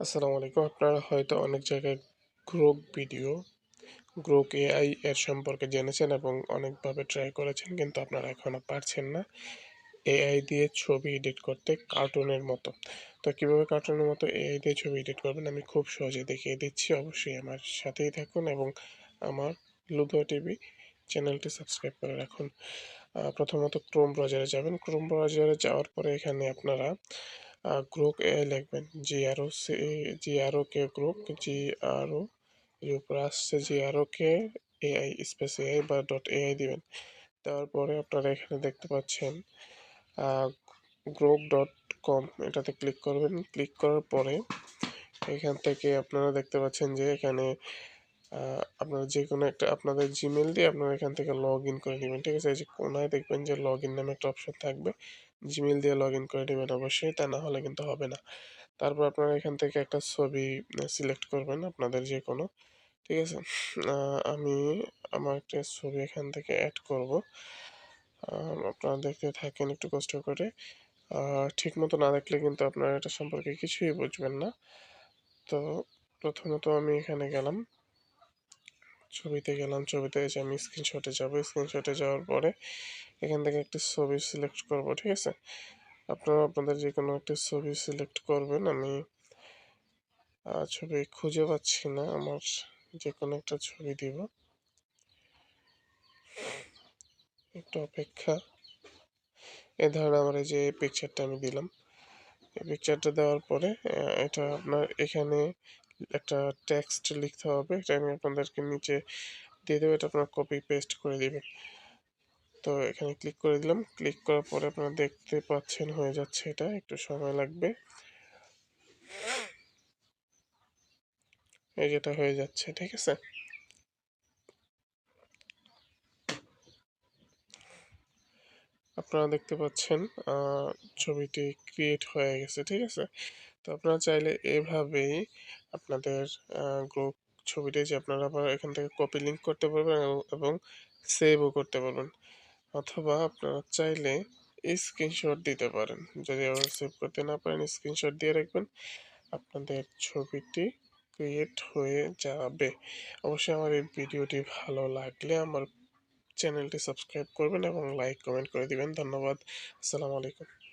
আসসালামু আলাইকুম। আপনারা হয়তো অনেক জায়গায় গ্রোক ভিডিও, গ্রোক এআই এর সম্পর্কে জেনেছেন এবং অনেকভাবে ট্রাই করেছেন, কিন্তু আপনারা এখনো পারছেন না এআই দিয়ে ছবি এডিট করতে কার্টুনের মতো। তো কিভাবে কার্টুনের মতো এআই দিয়ে ছবি এডিট করবেন আমি খুব সহজে দেখিয়ে দিচ্ছি। অবশ্যই আমার সাথেই থাকুন এবং আমার লুদো টিভি চ্যানেলটি সাবস্ক্রাইব করে রাখুন। প্রথমত ক্রোম ব্রাউজারে যাবেন। ক্রোম ব্রাউজারে যাওয়ার পরে এখানে আপনারা গ্রোক এআই লিখবেন। GROK গ্রোক, GRO এর উপরে আসছে GROK এআই স্পেস এআই বা .ai দিবেন। দেওয়ার পরে আপনারা এখানে দেখতে পাচ্ছেন grok.com, এটাতে ক্লিক করবেন। ক্লিক করার পরে এখান থেকে আপনারা দেখতে পাচ্ছেন যে এখানে আপনারা যে কোনো একটা আপনাদের জিমেল দিয়ে আপনারা এখান থেকে লগ ইন করে নেবেন, ঠিক আছে? এই যে কোনায় দেখবেন যে লগ ইন নামে একটা অপশন থাকবে, জিমেল দিয়ে লগ ইন করে নেবেন অবশ্যই, তা না হলে কিন্তু হবে না। তারপর আপনারা এখান থেকে একটা ছবি সিলেক্ট করবেন আপনাদের যে কোনো, ঠিক আছে? আমি আমার একটা ছবি এখান থেকে অ্যাড করব। আপনারা দেখতে থাকেন একটু কষ্ট করে। ঠিক মতো না দেখলে কিন্তু আপনারা এটা সম্পর্কে কিছুই বুঝবেন না। তো প্রথমত আমি এখানে গেলাম, ছবিতে গেলাম। ছবিতে এসে আমি স্ক্রিনশটে যাব। স্ক্রিনশটে যাওয়ার পরে এখান থেকে একটা ছবি সিলেক্ট করব, ঠিক আছে? আপনারা আপনাদের যে কোনো একটা ছবি সিলেক্ট করবেন। আমি ছবি খুঁজে পাচ্ছি না, আমার যে কোনো একটা ছবি দিব, একটু অপেক্ষা। এ ধরনের আমার এই যে পিকচারটা আমি দিলাম। এই পিকচারটা দেওয়ার পরে এটা আপনার এখানে একটা টেক্সট লিখতে হবে, এটা আমি আপনাদেরকে নিচে দিয়ে দেবো, এটা আপনার কপি পেস্ট করে দিবেন। তো এখানে ক্লিক করে দিলাম। ক্লিক করার পরে আপনারা দেখতে পাচ্ছেন হয়ে যাচ্ছে, এটা একটু সময় লাগবে। এই যেটা হয়ে যাচ্ছে, ঠিক আছে? আপনারা দেখতে পাচ্ছেন ছবিটি ক্রিয়েট হয়ে গেছে, ঠিক আছে? তো আপনারা চাইলে এভাবেই আপনাদের গ্রুপ ছবিটি যে আপনারা আবার এখান থেকে কপি লিঙ্ক করতে পারবেন এবং সেভও করতে পারবেন, অথবা আপনারা চাইলে স্ক্রিনশট দিতে পারেন। যদি আবার সেভ করতে না পারেন স্ক্রিনশট দিয়ে রাখবেন, আপনাদের ছবিটি ক্রিয়েট হয়ে যাবে। অবশ্যই আমার এই ভিডিওটি ভালো লাগলে আমার চ্যানেলটি সাবস্ক্রাইব করবেন এবং লাইক কমেন্ট করে দিবেন। ধন্যবাদ। আসসালামু আলাইকুম।